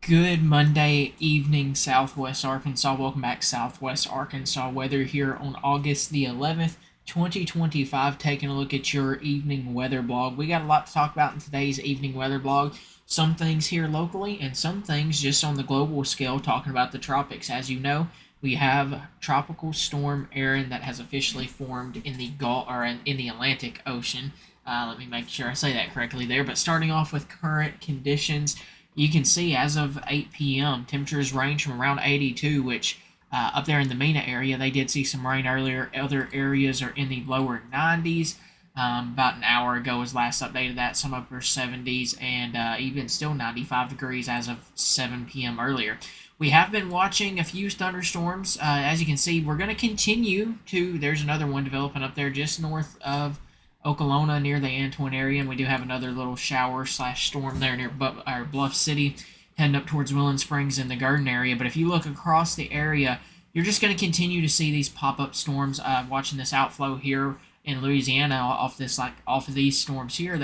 Good Monday evening, Southwest Arkansas. Welcome back, Southwest Arkansas weather here on August the 11th, 2025. Taking a look at your evening weather blog. We got a lot to talk about in today's evening weather blog. Some things here locally and some things just on the global scale, talking about the tropics. As you know, we have Tropical Storm Aaron that has officially formed in the Gulf or in the Atlantic Ocean. Let me make sure I say that correctly there. But starting off with current conditions, you can see as of 8 p.m., temperatures range from around 82, which up there in the MENA area, they did see some rain earlier. Other areas are in the lower 90s. About an hour ago was last updated that, some upper 70s, and even still 95 degrees as of 7 p.m. earlier. We have been watching a few thunderstorms. As you can see, we're going to continue to, there's another one developing up there just north of Okolona near the Antoine area, and we do have another little shower slash storm there near Bluff City, heading up towards Willing Springs in the Garden area. But if you look across the area, you're just going to continue to see these pop-up storms. Watching this outflow here in Louisiana off of these storms here,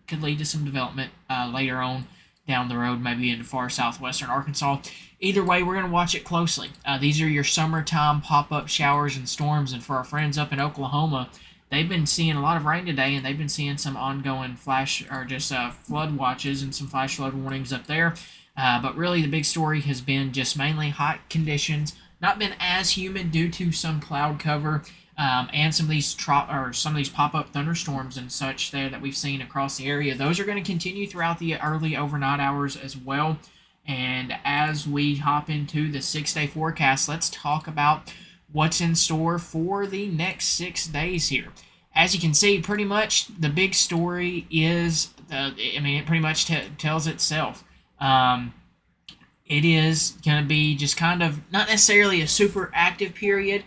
could lead to some development later on down the road, maybe into far southwestern Arkansas. Either way, we're going to watch it closely. These are your summertime pop-up showers and storms, and for our friends up in Oklahoma, they've been seeing a lot of rain today, and they've been seeing some ongoing flood watches and some flash flood warnings up there. But really, the big story has been just mainly hot conditions. Not been as humid due to some cloud cover and some of these pop-up thunderstorms and such there that we've seen across the area. Those are going to continue throughout the early overnight hours as well. And as we hop into the 6-day forecast, let's talk about what's in store for the next 6 days here. As you can see, pretty much the big story is, it pretty much tells itself. It is going to be just kind of not necessarily a super active period,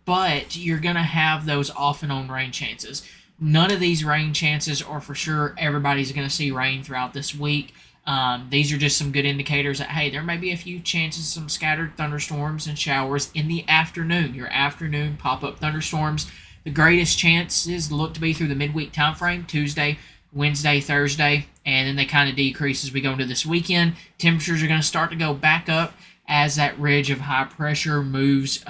but you're going to have those off and on rain chances. None of these rain chances are for sure everybody's going to see rain throughout this week. These are just some good indicators that, hey, there may be a few chances of some scattered thunderstorms and showers in the afternoon. Your afternoon pop-up thunderstorms. The greatest chances look to be through the midweek time frame, Tuesday, Wednesday, Thursday, and then they kind of decrease as we go into this weekend. Temperatures are going to start to go back up as that ridge of high pressure moves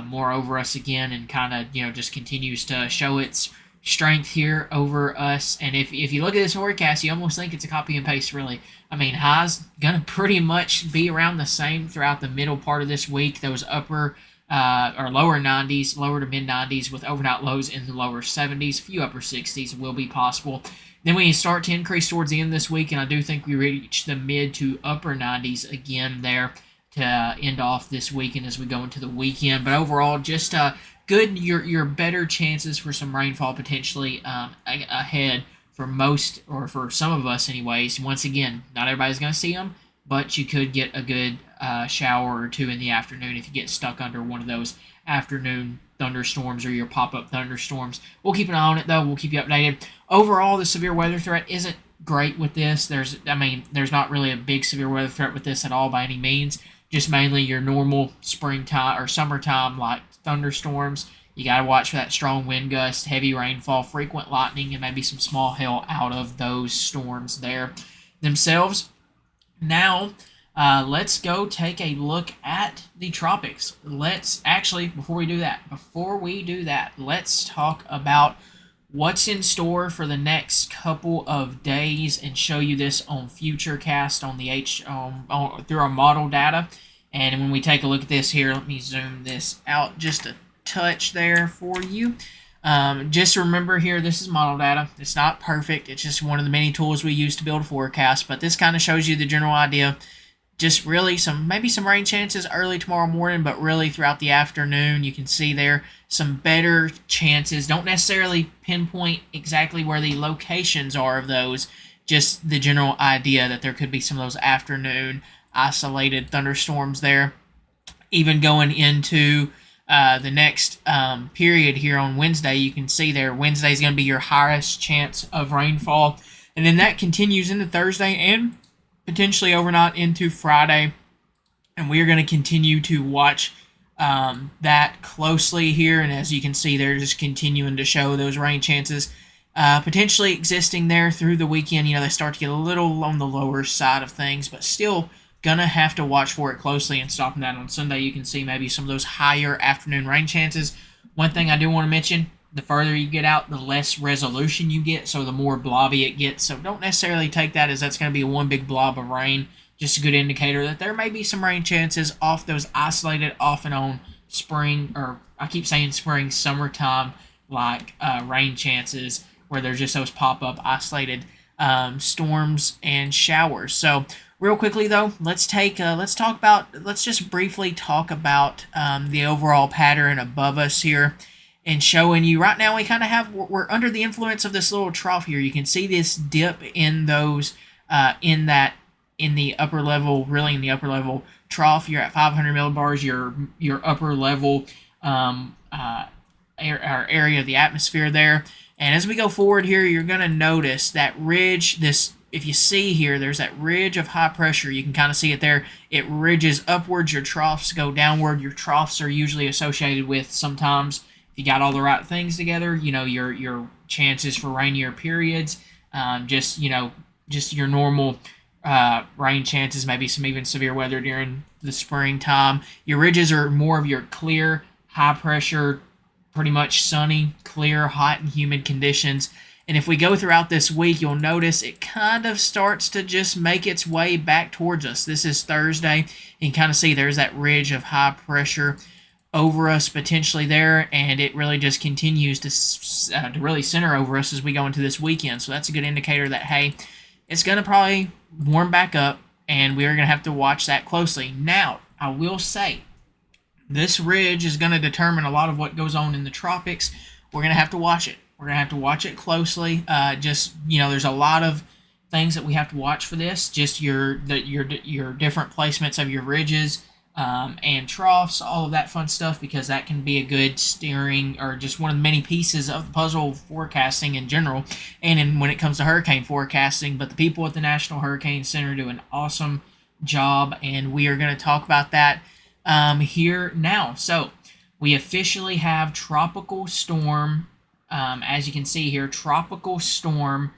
more over us again, and kind of just continues to show its strength here over us. And if you look at this forecast, you almost think it's a copy and paste, really. Highs gonna pretty much be around the same throughout the middle part of this week. Those upper or lower 90s, lower to mid 90s, with overnight lows in the lower 70s. A few upper 60s will be possible. Then we start to increase towards the end of this week, and I do think we reach the mid to upper 90s again there to end off this weekend as we go into the weekend. But overall, just good, your better chances for some rainfall potentially ahead for most, or for some of us anyways. Once again, not everybody's going to see them, but you could get a good shower or two in the afternoon if you get stuck under one of those afternoon thunderstorms or your pop-up thunderstorms. We'll keep an eye on it, though. We'll keep you updated. Overall, the severe weather threat isn't great with this. There's not really a big severe weather threat with this at all by any means. Just mainly your normal springtime or summertime like thunderstorms. You got to watch for that strong wind gust, heavy rainfall, frequent lightning, and maybe some small hail out of those storms there themselves. Now, let's go take a look at the tropics. Before we do that, let's talk about what's in store for the next couple of days and show you this on Futurecast on the through our model data. And when we take a look at this here, let me zoom this out just a touch there for you. Just remember here, this is model data. It's not perfect. It's just one of the many tools we use to build a forecast, but this kind of shows you the general idea. Just really maybe some rain chances early tomorrow morning, but really throughout the afternoon, you can see there some better chances. Don't necessarily pinpoint exactly where the locations are of those, just the general idea that there could be some of those afternoon isolated thunderstorms there. Even going into the next period here on Wednesday, you can see there Wednesday is going to be your highest chance of rainfall, and then that continues into Thursday and potentially overnight into Friday, and we are going to continue to watch that closely here. And as you can see, they're just continuing to show those rain chances potentially existing there through the weekend. They start to get a little on the lower side of things, but still gonna have to watch for it closely. And stopping that on Sunday, you can see maybe some of those higher afternoon rain chances. One thing I do want to mention: the further you get out, the less resolution you get, so the more blobby it gets. So don't necessarily take that as that's going to be one big blob of rain. Just a good indicator that there may be some rain chances off those isolated off and on spring, or I keep saying spring, summertime like rain chances, where there's just those pop-up isolated storms and showers. So real quickly though, let's just briefly talk about the overall pattern above us here, and showing you right now we're under the influence of this little trough here. You can see this dip in those in the upper level, really in the upper level trough. You're at 500 millibars, your upper level area of the atmosphere there. And as we go forward here, you're going to notice that ridge, if you see here, there's that ridge of high pressure. You can kind of see it there. It ridges upwards. Your troughs go downward. Your troughs are usually associated with, sometimes, if you got all the right things together, your chances for rainier periods, just your normal rain chances, maybe some even severe weather during the springtime. Your ridges are more of your clear, high pressure, pretty much sunny, clear, hot, and humid conditions. And if we go throughout this week, you'll notice it kind of starts to just make its way back towards us. This is Thursday. You can kind of see there's that ridge of high pressure over us potentially there, and it really just continues to really center over us as we go into this weekend. So that's a good indicator that, hey, it's going to probably warm back up, and we're going to have to watch that closely. Now, I will say, this ridge is going to determine a lot of what goes on in the tropics. We're going to have to watch it. We're going to have to watch it closely. There's a lot of things that we have to watch for this. Just your different placements of your ridges and troughs, all of that fun stuff, because that can be a good steering, or just one of the many pieces of the puzzle forecasting in general, and when it comes to hurricane forecasting. But the people at the National Hurricane Center do an awesome job, and we are going to talk about that here now. So we officially have tropical storm, as you can see here, tropical storm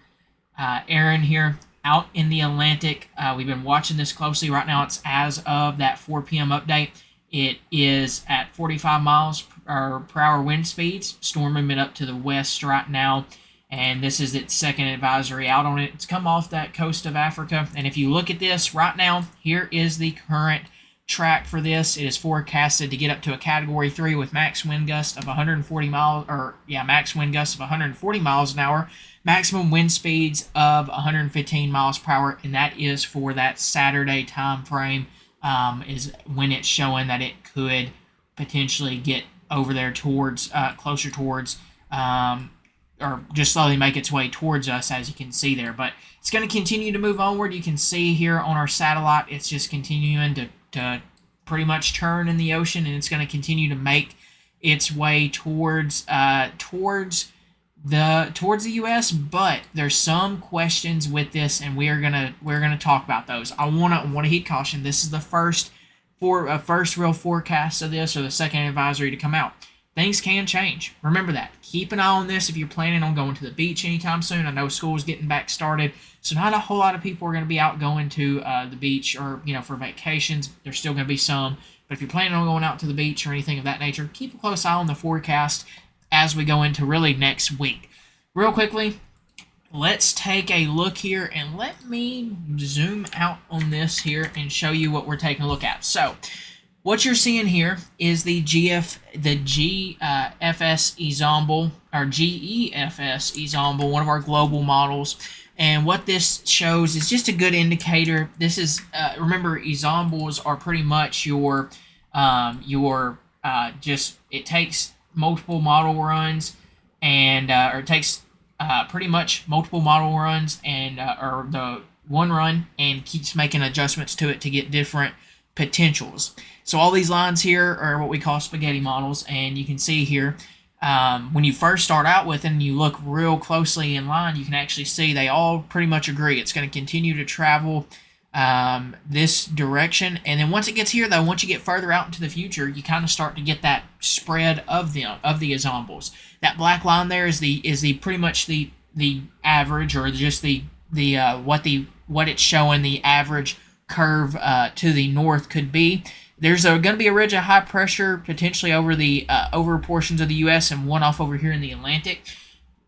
Aaron here out in the Atlantic. We've been watching this closely. Right now, it's as of that 4 p.m. update. It is at 45 miles per hour wind speeds. Storm movement up to the west right now, and this is its second advisory out on it. It's come off that coast of Africa, and if you look at this right now, here is the current track for this. It is forecasted to get up to a Category 3 with max wind gust of 140 miles, max wind gust of 140 miles an hour, maximum wind speeds of 115 miles per hour, and that is for that Saturday time frame, is when it's showing that it could potentially get over there towards, closer towards, or just slowly make its way towards us, as you can see there. But it's going to continue to move onward. You can see here on our satellite, it's just continuing to pretty much turn in the ocean, and it's going to continue to make its way towards the U.S. But there's some questions with this, and we're gonna talk about those. I want to heed caution. This is the first real forecast of this, or the second advisory to come out. Things can change. Remember that. Keep an eye on this if you're planning on going to the beach anytime soon. I know school's getting back started, so not a whole lot of people are going to be out going to the beach, or for vacations. There's still going to be some, but if you're planning on going out to the beach or anything of that nature, keep a close eye on the forecast as we go into really next week. Real quickly, let's take a look here, and let me zoom out on this here and show you what we're taking a look at. So what you're seeing here is the GFS ensemble, or GEFS ensemble, one of our global models. And what this shows is just a good indicator. This is, remember, ensembles are pretty much it takes multiple model runs, and or it takes pretty much multiple model runs, and or the one run, and keeps making adjustments to it to get different potentials. So all these lines here are what we call spaghetti models, and you can see here, when you first start out with it and you look real closely in line, you can actually see they all pretty much agree. It's going to continue to travel this direction, and then once it gets here, though, once you get further out into the future, you kind of start to get that spread of the ensembles. That black line there is pretty much the the average, or just the what it's showing the average curve to the north could be. There's going to be a ridge of high pressure potentially over the over portions of the U.S. and one off over here in the Atlantic.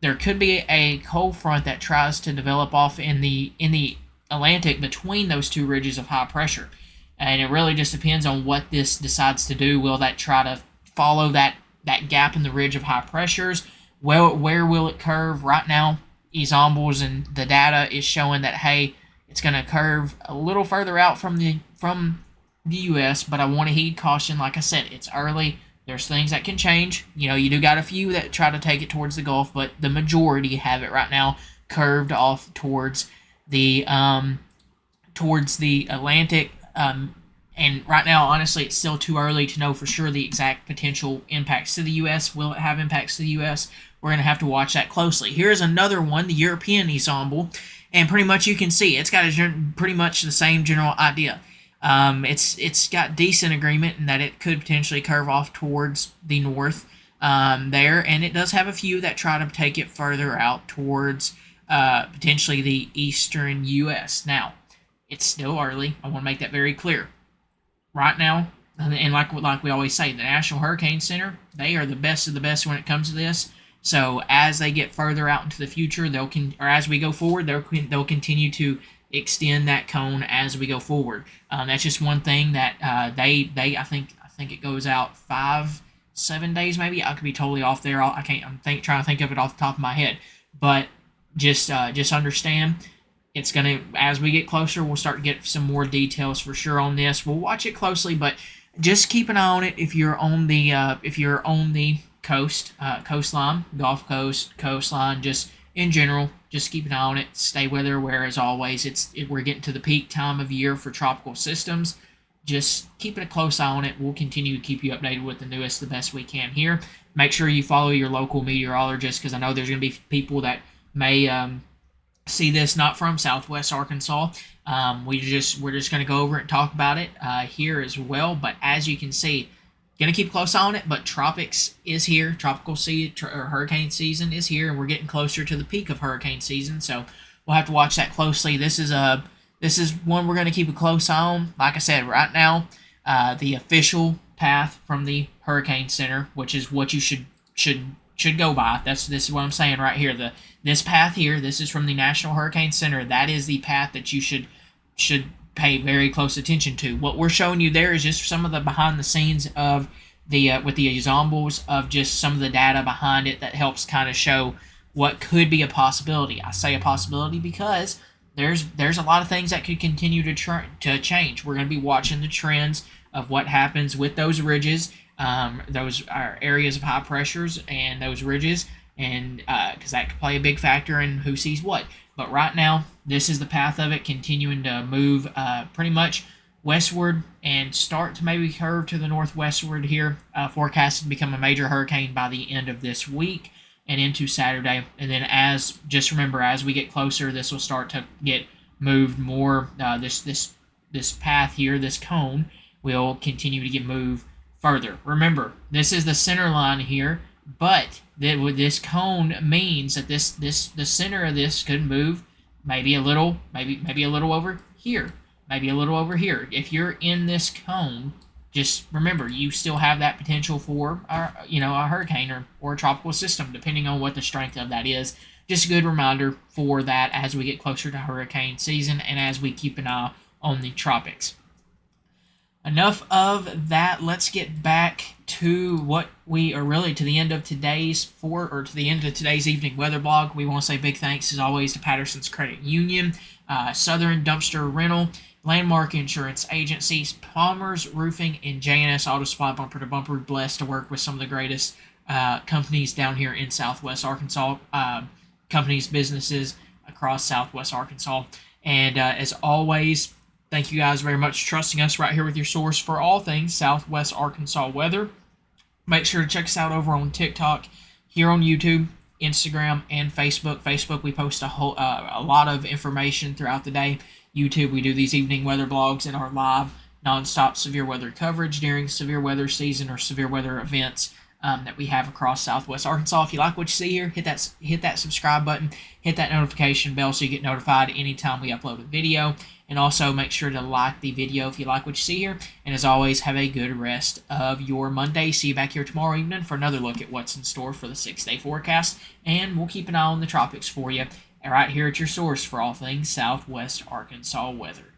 There could be a cold front that tries to develop off in the Atlantic between those two ridges of high pressure, and it really just depends on what this decides to do. Will that try to follow that gap in the ridge of high pressures? Well, where will it curve? Right now, ensembles and the data is showing that, hey, it's going to curve a little further out from the U.S., but I want to heed caution. Like I said, it's early. There's things that can change. You do got a few that try to take it towards the Gulf, but the majority have it right now curved off towards the Atlantic. And right now, honestly, it's still too early to know for sure the exact potential impacts to the U.S. Will it have impacts to the U.S.? We're going to have to watch that closely. Here's another one, the European ensemble, and pretty much you can see it's got pretty much the same general idea. It's got decent agreement in that it could potentially curve off towards the north there, and it does have a few that try to take it further out towards potentially the eastern U.S. Now, it's still early. I want to make that very clear. Right now, and like we always say, the National Hurricane Center, they are the best of the best when it comes to this. So as they get further out into the future, or as we go forward, they'll continue to extend that cone as we go forward. That's just one thing that I think it goes out 5-7 days maybe. I could be totally off there. I'm trying to think of it off the top of my head, but just understand. It's gonna, as we get closer, we'll start to get some more details for sure on this. We'll watch it closely, but just keep an eye on it if you're on the coastline, Gulf Coast, coastline, just in general. Just keep an eye on it. Stay weather aware as always. We're getting to the peak time of year for tropical systems. Just keeping a close eye on it. We'll continue to keep you updated with the newest the best we can here. Make sure you follow your local meteorologist, because I know there's going to be people that may see this not from Southwest Arkansas. We're just going to go over it and talk about it here as well. But as you can see, going to keep close on it. But Tropics is here. Tropical hurricane season is here, and we're getting closer to the peak of hurricane season. So we'll have to watch that closely. This is one we're going to keep a close eye on. Like I said, right now, the official path from the Hurricane Center, which is what you should go by. This is what I'm saying right here. This path here, this is from the National Hurricane Center. That is the path that you should pay very close attention to. What we're showing you there is just some of the behind the scenes of the with the ensembles of just some of the data behind it that helps kind of show what could be a possibility. I say a possibility because there's a lot of things that could continue to change. We're going to be watching the trends of what happens with those ridges. Those are areas of high pressures and those ridges, and because that could play a big factor in who sees what. But right now, this is the path of it, continuing to move pretty much westward and start to maybe curve to the northwestward here, forecasted to become a major hurricane by the end of this week and into Saturday. And then just remember, as we get closer, this will start to get moved more. This path here, this cone, will continue to get moved further. Remember, this is the center line here, but this cone means that the center of this could move maybe a little over here, maybe a little over here. If you're in this cone, just remember you still have that potential for a hurricane or a tropical system, depending on what the strength of that is. Just a good reminder for that as we get closer to hurricane season and as we keep an eye on the tropics. Enough of that. Let's get back to what we are really to the end of today's evening weather blog. We want to say big thanks as always to Patterson's Credit Union, Southern Dumpster Rental, Landmark Insurance Agencies, Palmer's Roofing, and J&S Auto Supply. Bumper to bumper, blessed to work with some of the greatest companies down here in Southwest Arkansas, businesses across Southwest Arkansas. And as always, thank you guys very much for trusting us right here with your source for all things Southwest Arkansas weather. Make sure to check us out over on TikTok, here on YouTube, Instagram, and Facebook. Facebook, we post a lot of information throughout the day. YouTube, we do these evening weather blogs and our live nonstop severe weather coverage during severe weather season or severe weather events that we have across Southwest Arkansas. If you like what you see here, hit that subscribe button, hit that notification bell so you get notified anytime we upload a video. And also make sure to like the video if you like what you see here. And as always, have a good rest of your Monday. See you back here tomorrow evening for another look at what's in store for the 6-day forecast. And we'll keep an eye on the tropics for you right here at your source for all things Southwest Arkansas weather.